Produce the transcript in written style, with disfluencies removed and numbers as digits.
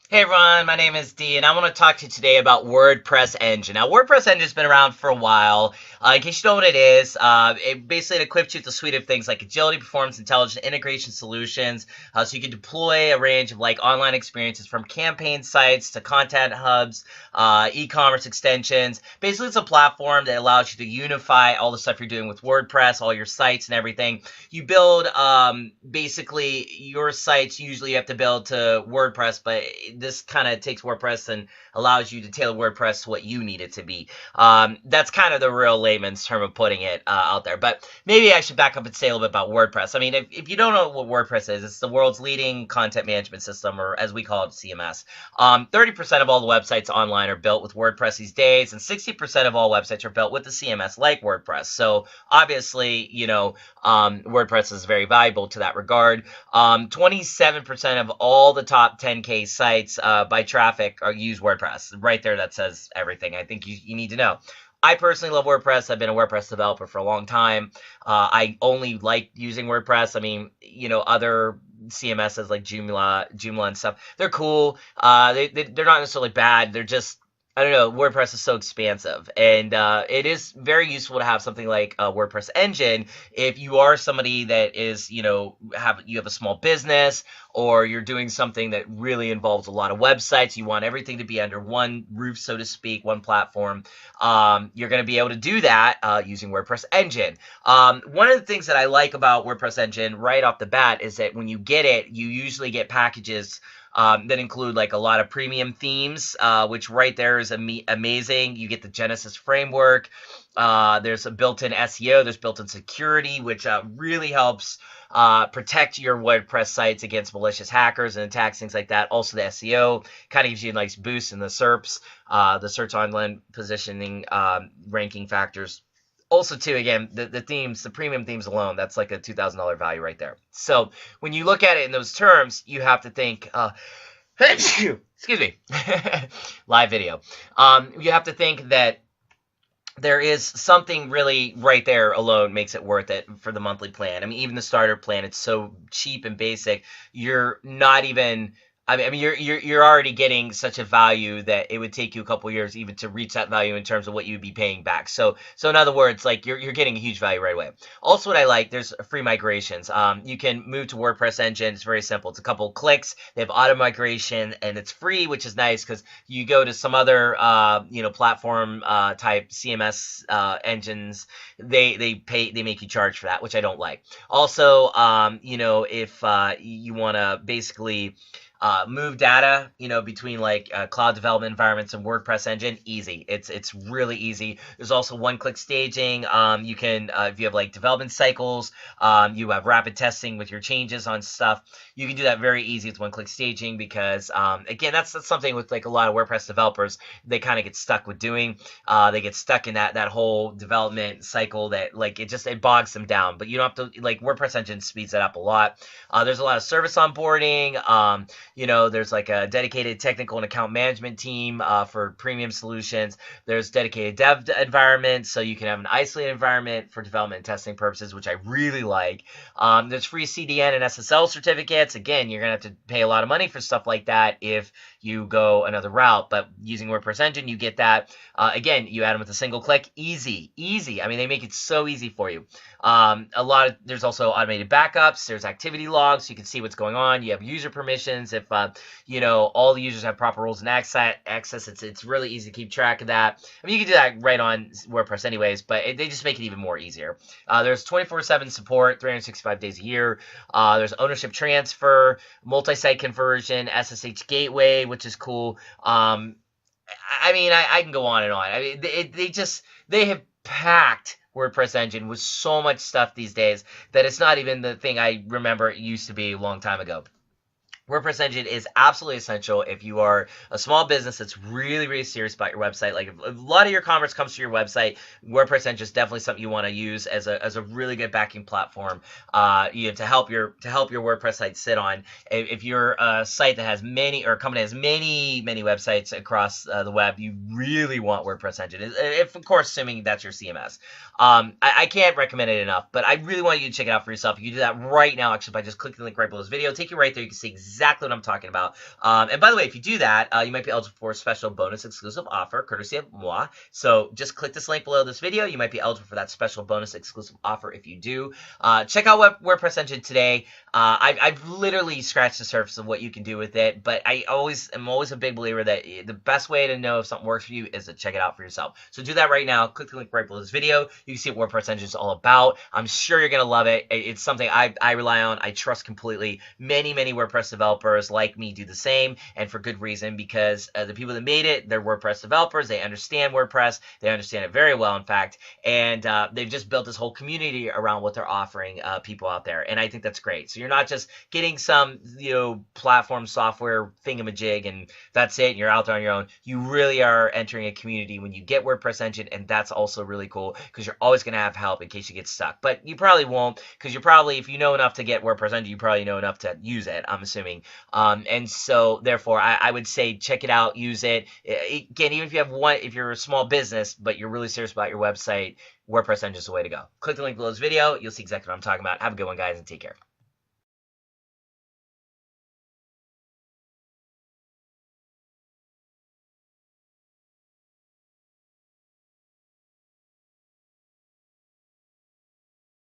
Hey everyone, my name is Dee, and I want to talk to you today about WordPress Engine. Now, WordPress Engine's been around for a while. In case you know what it is, it basically equips you with a suite of things like agility, performance, intelligence, integration solutions, so you can deploy a range of like online experiences from campaign sites to content hubs, e-commerce extensions. Basically, it's a platform that allows you to unify all the stuff you're doing with WordPress, all your sites and everything. You build basically your sites. Usually, you have to build to WordPress, but this kind of takes WordPress and allows you to tailor WordPress to what you need it to be. That's kind of the real layman's term of putting it out there. But maybe I should back up and say a little bit about WordPress. I mean, if you don't know what WordPress is, it's the world's leading content management system, or as we call it, CMS. 30% of all the websites online are built with WordPress these days, and 60% of all websites are built with the CMS like WordPress. So obviously, WordPress is very valuable to that regard. 27% of all the top 10K sites by traffic use WordPress. Right there, that says everything I think you need to know. I personally love WordPress. I've been a WordPress developer for a long time. I only like using WordPress. I mean, other CMSs like Joomla and stuff, they're cool. They're not necessarily bad. They're just, I don't know, WordPress is so expansive, and it is very useful to have something like a WordPress engine if you are somebody that is, you have a small business, or you're doing something that really involves a lot of websites. You want everything to be under one roof, so to speak, one platform. You're going to be able to do that using WordPress engine. One of the things that I like about WordPress engine right off the bat is that when you get it, you usually get packages that include like a lot of premium themes, which right there is amazing. You get the Genesis framework. There's a built-in SEO. There's built-in security, which really helps protect your WordPress sites against malicious hackers and attacks, things like that. Also, the SEO kind of gives you a nice boost in the SERPs, the search online positioning ranking factors. Also, too, again, the themes, the premium themes alone, that's like a $2,000 value right there. So when you look at it in those terms, you have to think, excuse me, live video. You have to think that there is something really right there alone makes it worth it for the monthly plan. I mean, even the starter plan, it's so cheap and basic. You're not even, I mean, you're already getting such a value that it would take you a couple years even to reach that value in terms of what you'd be paying back. So in other words, like you're getting a huge value right away. Also, what I like, there's free migrations. You can move to WordPress engine. It's very simple. It's a couple clicks. They have auto migration, and it's free, which is nice because you go to some other platform type CMS engines. They make you charge for that, which I don't like. Also, if you want to basically move data, between like cloud development environments and WordPress engine, easy. It's really easy. There's also one-click staging. You can, if you have like development cycles, you have rapid testing with your changes on stuff. You can do that very easy with one-click staging because, again, that's something with like a lot of WordPress developers, they kind of get stuck with doing. They get stuck in that whole development cycle that like it bogs them down. But you don't have to, like, WordPress engine speeds that up a lot. There's a lot of service onboarding. There's like a dedicated technical and account management team for premium solutions. There's dedicated dev environments, so you can have an isolated environment for development and testing purposes, which I really like. There's free CDN and SSL certificates. Again, you're going to have to pay a lot of money for stuff like that if you go another route, but using WordPress engine, you get that. Again, you add them with a single click. Easy. I mean, they make it so easy for you. There's also automated backups. There's activity logs, so you can see what's going on. You have user permissions. If all the users have proper roles and access, it's really easy to keep track of that. I mean, you can do that right on WordPress anyways, but they just make it even more easier. There's 24/7 support, 365 days a year. There's ownership transfer, multi-site conversion, SSH gateway, which is cool. I mean, I can go on and on. I mean, they have packed WordPress engine with so much stuff these days that it's not even the thing I remember it used to be a long time ago. WordPress engine is absolutely essential if you are a small business that's really, really serious about your website. Like, if a lot of your commerce comes to your website, WordPress engine is definitely something you want to use as a really good backing platform, to help your WordPress site sit on. If you're a site that has many, or a company that has many websites across the web, you really want WordPress engine. If, of course, assuming that's your CMS. I can't recommend it enough, but I really want you to check it out for yourself. You can do that right now, actually, by just clicking the link right below this video. Take you right there. You can see exactly exactly what I'm talking about. And by the way, if you do that, you might be eligible for a special bonus exclusive offer, courtesy of moi. So just click this link below this video. You might be eligible for that special bonus exclusive offer if you do. Check out WordPress Engine today. I've literally scratched the surface of what you can do with it, but I'm always a big believer that the best way to know if something works for you is to check it out for yourself. So do that right now. Click the link right below this video. You can see what WordPress Engine is all about. I'm sure you're going to love it. It's something I rely on. I trust completely. Many WordPress developers like me do the same, and for good reason, because the people that made it, they're WordPress developers. They understand WordPress. They understand it very well, in fact, and they've just built this whole community around what they're offering people out there, and I think that's great. So you're not just getting some, platform software thingamajig and that's it, and you're out there on your own. You really are entering a community when you get WordPress Engine, and that's also really cool because you're always going to have help in case you get stuck. But you probably won't, because you're probably, if you know enough to get WordPress Engine, you probably know enough to use it, I'm assuming. And so therefore I would say check it out, use it. Again, even if you're a small business but you're really serious about your website, WordPress Engine is the way to go. Click the link below this video. You'll see exactly what I'm talking about. Have a good one, guys, and take care.